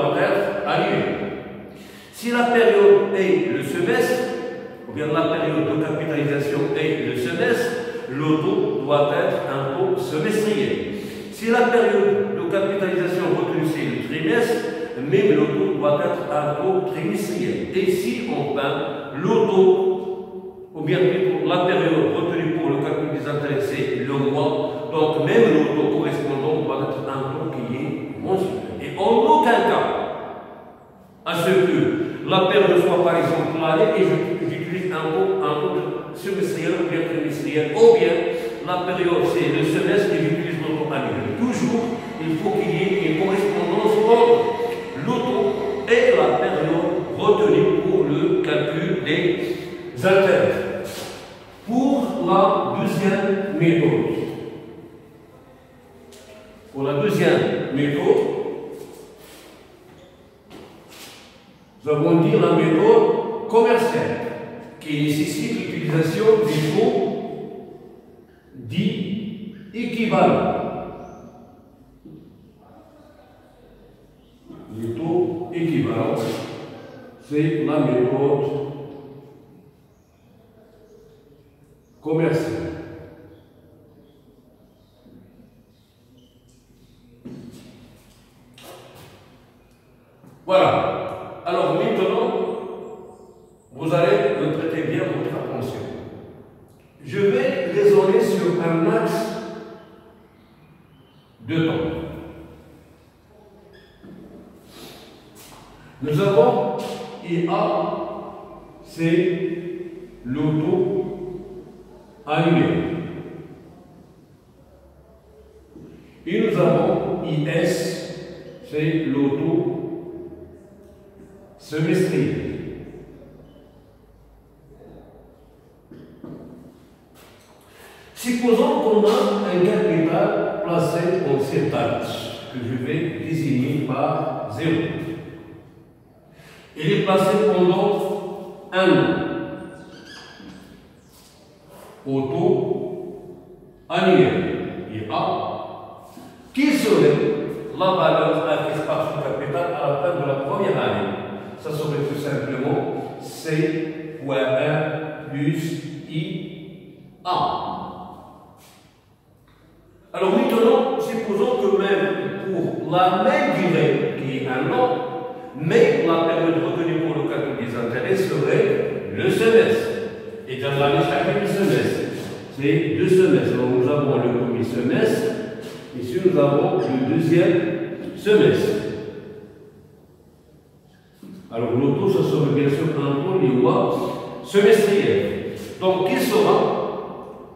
doit être annulé. Si la période est le semestre, ou bien la période de capitalisation est le semestre, le taux doit être un taux semestriel. Si la période de capitalisation retenue c'est le trimestre, même le taux doit être un taux trimestriel. Et si on peint le taux, ou bien plutôt la période retenue pour le calcul des intérêts c'est le mois, donc même le taux correspondant doit être un taux qui est mensuel. Et en aucun cas, à ce que la période soit par exemple l'année et j'utilise un taux semestriel ou bien trimestriel, ou bien la période c'est le semestre et j'utilise le taux annuel. Toujours, il faut qu'il y ait une correspondance entre le taux et la période retenue pour le calcul des intérêts. Pour la deuxième méthode, nous avons dit la méthode commerciale qui nécessite l'utilisation des taux dits équivalents. Les taux équivalents, c'est la méthode commerciale. Voilà. Alors maintenant, vous allez me prêter bien votre attention. Je vais raisonner sur un axe de temps. Nous avons IA, c'est le taux annuel. Et nous avons IS, c'est le taux semestriel. Supposons qu'on a un capital placé en cet axe, que je vais désigner par 0. Il est placé pendant un an au taux annuel, IA. Quelle serait la valeur acquise par ce capital à la fin de la première année? Ça serait tout simplement C fois 1 plus IA. Alors maintenant, supposons que même pour la même durée, qui est un an, mais la période retenue pour le calcul des intérêts serait le semestre. Et dans l'année, chacun du semestre, c'est 2 semestres. Alors nous avons le premier semestre, ici nous avons le deuxième semestre. Alors le taux, ça serait bien sûr un taux des mois semestriels. Donc, quelle sera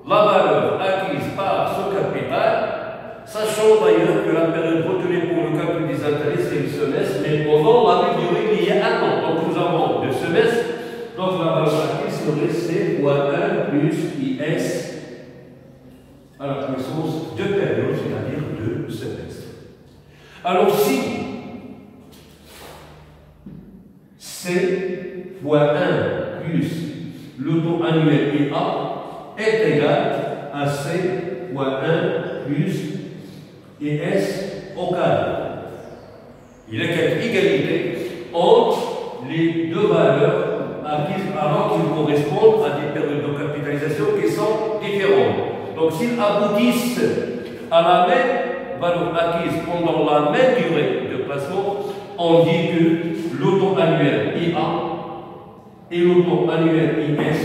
la valeur acquise par ce capital, sachant d'ailleurs que la période retenue pour le calcul des intérêts, c'est le semestre, mais pendant la même durée, il y a un an. Donc nous avons 2 semestres, donc la valeur acquise serait C fois 1 plus IS à la puissance de période, c'est-à-dire 2 semestres. Alors si C fois 1 plus le taux annuel IA est égal à C fois 1 plus IS au carré. Il y a quelque égalité entre les deux valeurs acquises avant qu'ils correspondent à des périodes de capitalisation qui sont différentes. Donc s'ils aboutissent à la même valeur acquise pendant la même durée de placement, on dit que le taux annuel IA et le taux annuel IS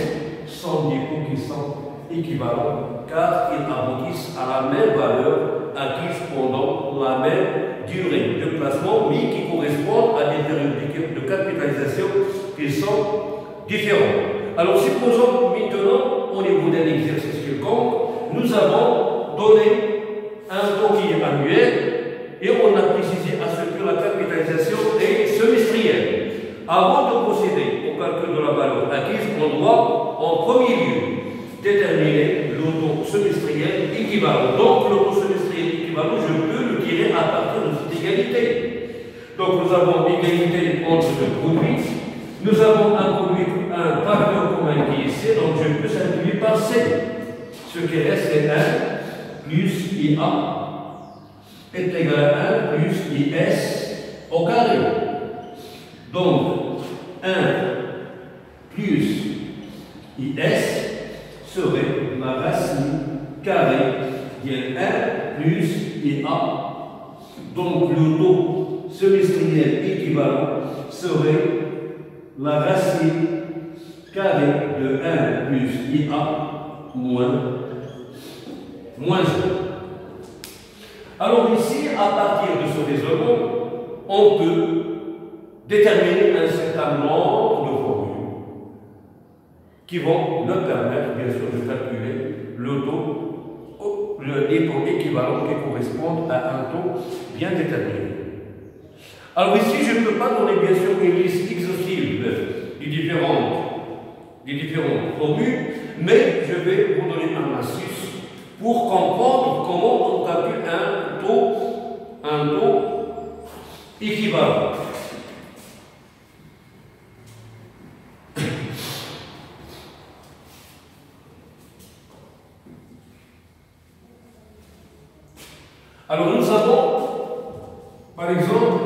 sont des taux qui sont équivalents car ils aboutissent à la même valeur acquise pendant la même durée de placement mais qui correspondent à des périodes de capitalisation qui sont différentes. Alors supposons maintenant au niveau d'un exercice quelconque, nous avons donné un taux qui est annuel et on a précisé à ce que la capitalisation est semestrielle. Avant de procéder au calcul de la valeur acquise, on doit en premier lieu déterminer le taux semestriel équivalent. Donc le taux semestriel équivalent, je peux le tirer à partir de cette égalité. Donc nous avons égalité entre deux produits. Nous avons un facteur commun qui est C, donc je peux simplifier par C. Ce qui reste c'est 1 plus IA est égal à 1 plus IS au carré. Donc le taux semestriel équivalent serait la racine carrée de 1 plus IA moins 1. Alors ici, à partir de ce raisonnement, on peut déterminer un certain nombre de formules qui vont nous permettre, bien sûr, de calculer le taux, les taux équivalents qui correspondent à un taux bien déterminé. Alors ici, je ne peux pas donner, bien sûr, une liste exhaustive des différentes formules, mais je vais vous donner un astuce pour comprendre comment on calcule un taux équivalent. Alors nous avons, par exemple,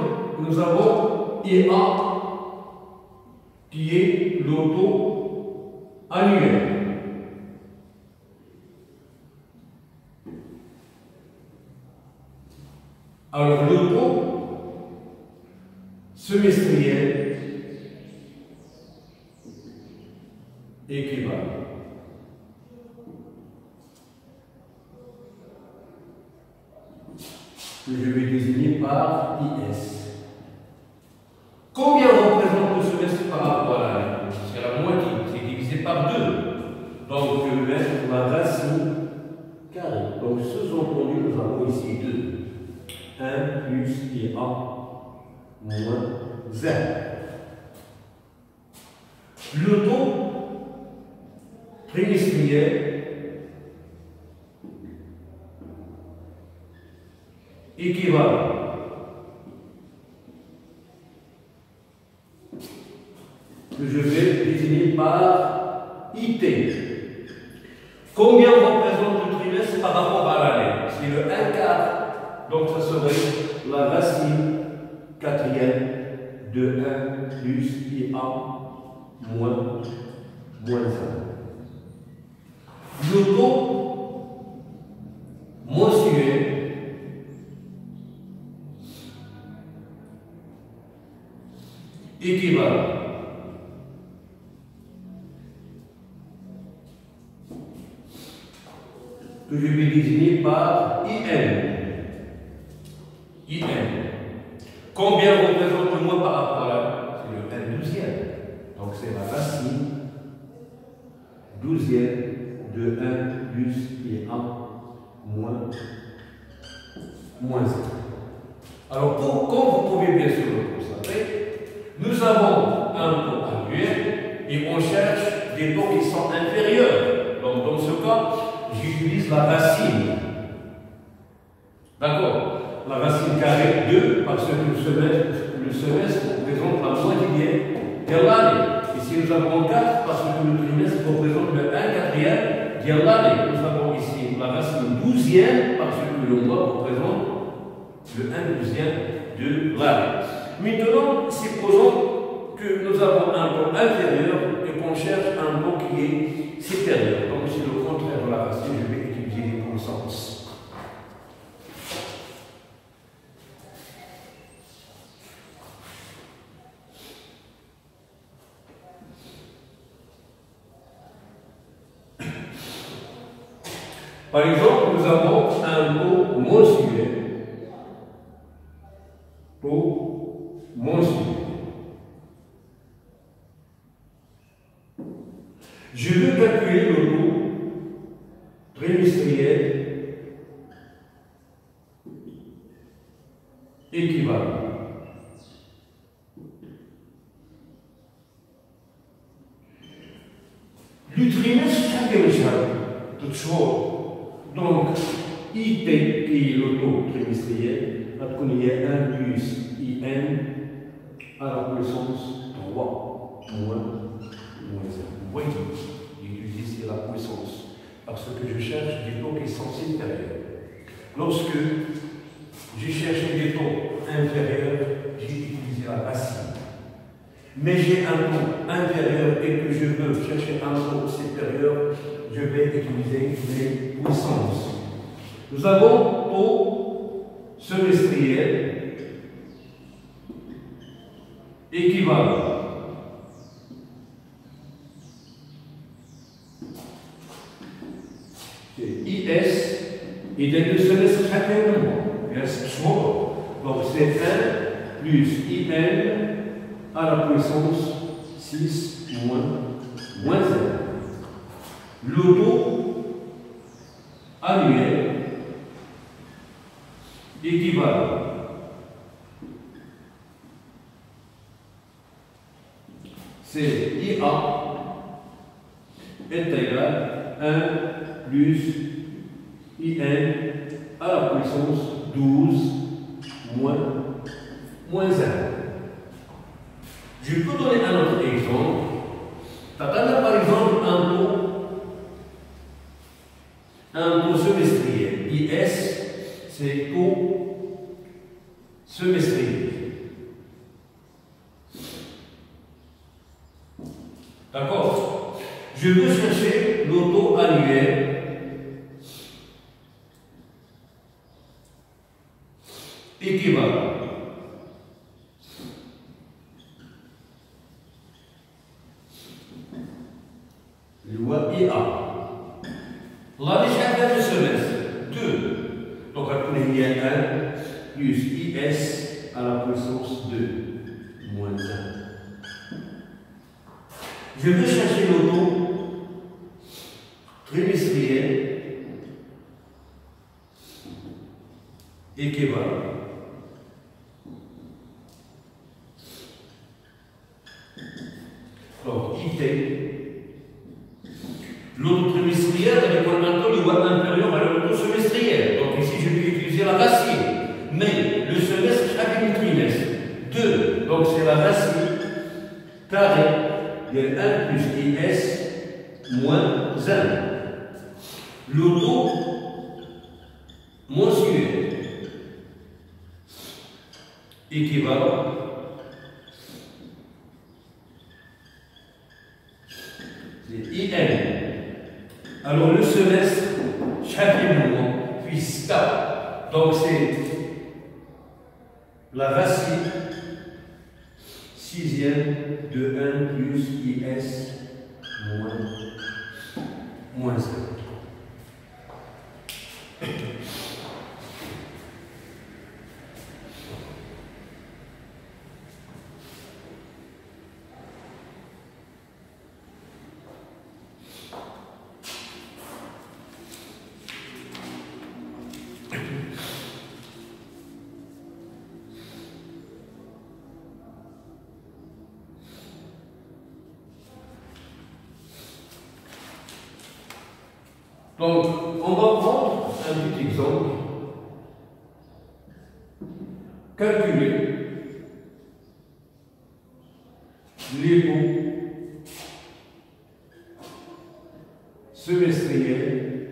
nous avons IA qui est le taux annuel. Alors le taux semestriel équivalent. Que je vais désigner par IS. Combien représente le semestre par rapport à l'année? C'est la moitié, c'est divisé par 2. Donc je vais mettre la racine carrée. Donc sous-entendu, nous avons ici 2. 1 plus IA moins 0. Le taux trimestriel équivalent que je vais désigner par IT. Combien représente le trimestre par rapport à l'année? C'est le 1/4. Donc ça serait la racine quatrième de 1 plus IA moins 1. Le taux mensuel équivalent que je vais désigner par IN. Combien représente le mois par rapport à l'année? C'est le 1/12e. Donc c'est la racine 12e de 1 plus IA moins 1. Alors comme vous pouvez bien sûr le constater, nous avons un taux annuel et on cherche des taux qui sont inférieurs. Donc dans ce cas, j'utilise la racine. D'accord? La racine carrée 2 parce que le semestre représente la moitié de l'année. Ici nous avons 4 parce que le trimestre représente le 1/4 de l'année. Nous avons ici la racine 12e parce que le mois représente le 1/12e de l'année. Maintenant, supposons que nous avons un taux inférieur et qu'on cherche un taux qui est supérieur. Donc c'est le contraire de la racine, je vais utiliser les consensus. Par exemple, nous avons un taux mensuel. Je veux calculer le taux trimestriel équivalent. Le trimestre, chacun chaque, tout chose. Donc, IT, qui est le taux trimestriel, il y a 1 plus IN à la puissance 3 moins 0. Vous voyez, j'utilise ici la puissance parce que je cherche des taux qui sont supérieurs. Lorsque j'ai cherché des taux inférieurs, j'ai utilisé la racine. Mais j'ai un taux inférieur et que je veux chercher un taux supérieur, je vais utiliser les puissances. Nous avons taux semestriel équivalent. IS إذا الثلاث حتى donc c'est 1 plus IN à la puissance 6 moins 1. Le taux annuel équivalent c'est IA est égal à 1 plus IN à la puissance 12 moins 1. Je peux donner un autre exemple. Par exemple un taux semestriel. IS, c'est taux semestriel. D'accord? Je veux chercher le taux annuel équivalent. Loi IA. La décharge de semestre 2. Donc, il y a 1 plus IS à la puissance 2 moins 1. Je veux chercher le taux trimestriel équivalent. Donc, IT, l'autre trimestriel avec un taux inférieur à l'autre semestriel. Donc, ici, je vais utiliser la racine. Mais le semestre chaque trimestre. 2, donc c'est la racine carrée de 1 plus IS moins 1. Le taux mensuel équivalent c'est IN. Alors le semestre, chaque mois, puis stable. Donc c'est la racine sixième de 1 plus IS moins 1. Donc, on va prendre un petit exemple. Calculer les taux semestriels,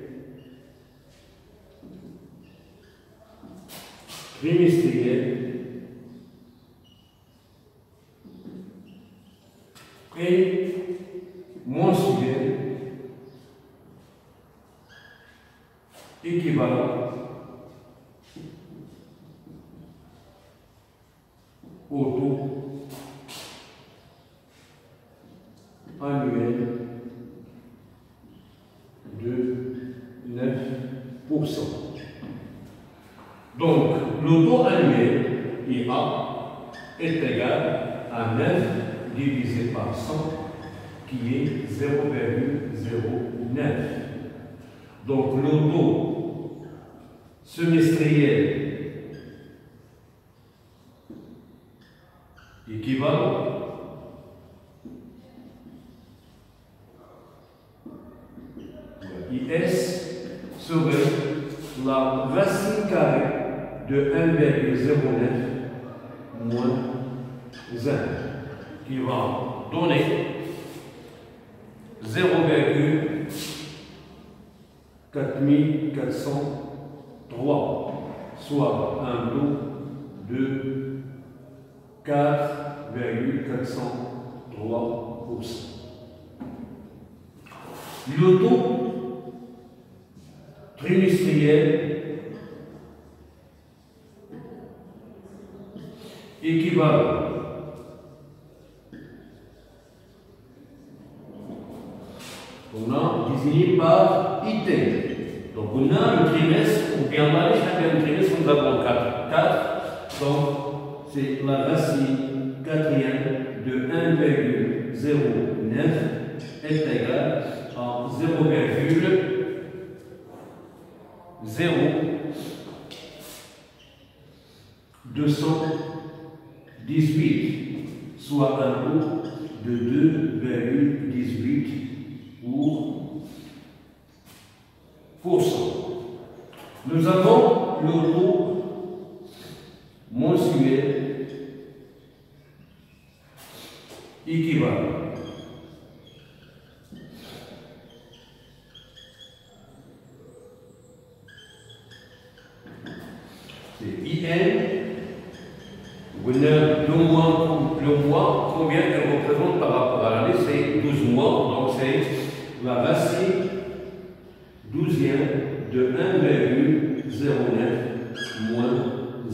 trimestriels et mensuels équivalent au taux annuel de 9%. Donc, le taux annuel IA est égal à 9 divisé par 100 qui est 0,09. Donc, le taux semestriel équivalent IS serait la racine carrée de 1,09 moins 1 qui va donner 0,4403, soit un taux de 4,403%. Le taux trimestriel équivalent On a désigné par item. Donc on a le trimestre, ou bien là, chacun trimestre, nous avons 4. 4, donc c'est la racine quatrième de 1,09 est égal à 0,0218, soit un taux de 2,18 pour cent. Nous avons le taux mensuel équivalent. C'est IN. Le mois, combien elle représente par rapport à l'année? C'est 12 mois, donc c'est la racine 12e de 1,09 moins 1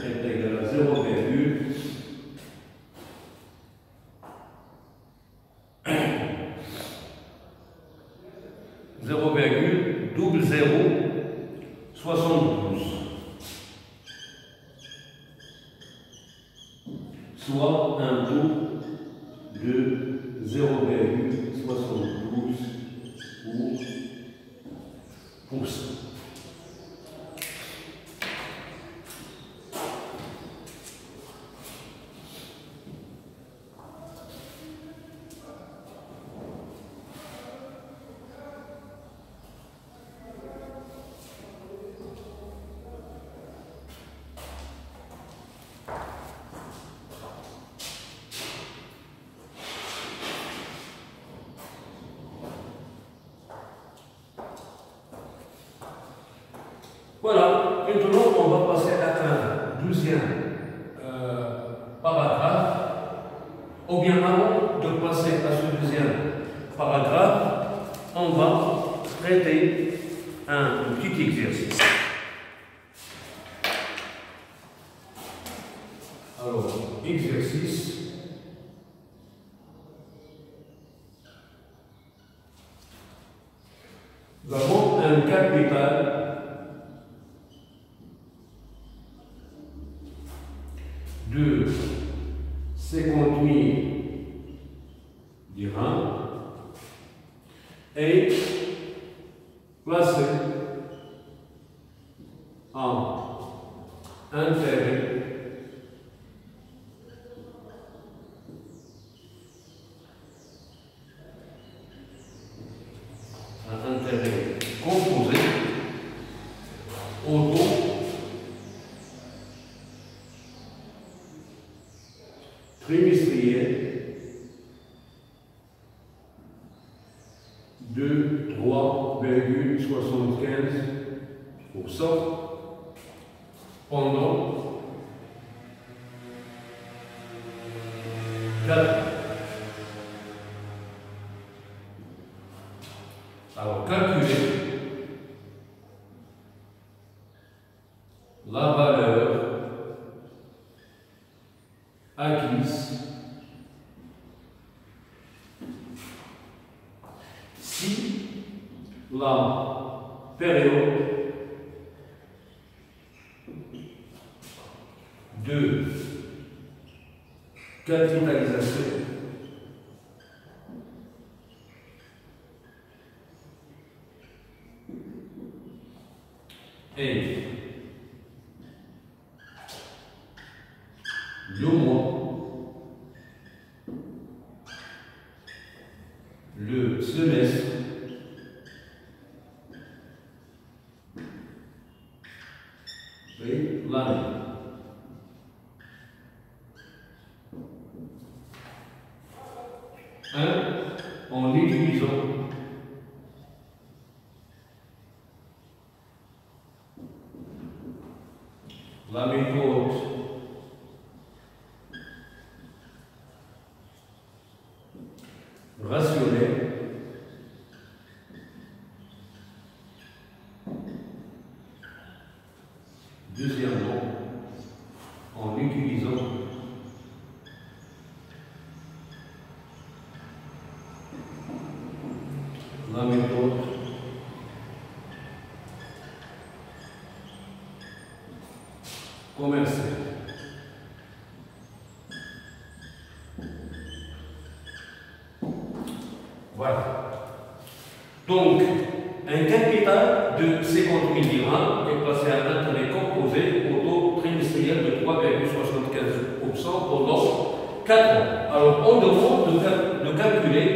est égal à 0,0072, soit un taux de 0,72%. Voilà, maintenant on va passer à un 12e paragraphe. Ou bien avant de passer à ce 2e paragraphe, on va traiter un petit exercice. Alors, exercice. Nous avons un capital de 50 000 dirhams et placé en intérêt composé au taux trimestriel de 3,75% pendant 4 ans. Alors, calculer la valeur acquise si la période de capitalisation est le mois, le semestre, et l'année. En utilisant la méthode rationnelle deuxièmement en utilisant la méthode commerciale. Voilà. Donc, un capital de 50 000 dirhams est placé à l'intérêt composé au taux trimestriel de 3,75% pendant 4 ans. Alors, on demande de calculer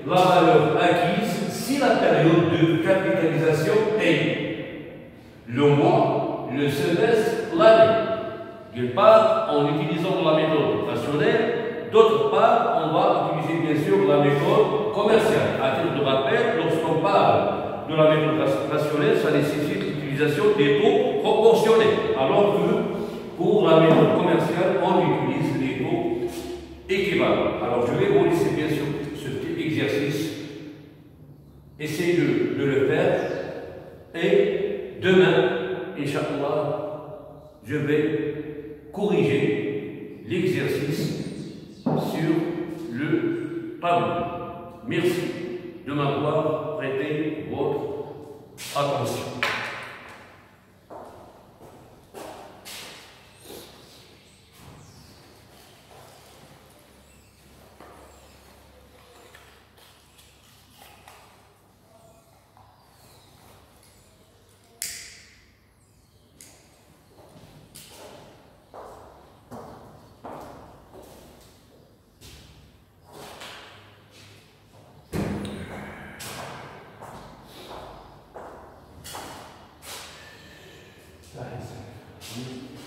la valeur acquise si la période de capitalisation est le mois, le semestre, l'année. D'une part, en utilisant la méthode rationnelle, d'autre part, on va utiliser bien sûr la méthode commerciale. À titre de rappel, lorsqu'on parle de la méthode rationnelle, ça nécessite l'utilisation des taux proportionnels, alors que pour la méthode commerciale, on utilise les taux équivalents. Alors je vais vous laisser bien sûr ce petit exercice. Essayez de le faire. Et demain, Inch'Allah, je vais corriger l'exercice sur le tableau. Merci de m'avoir prêté votre attention. Nice.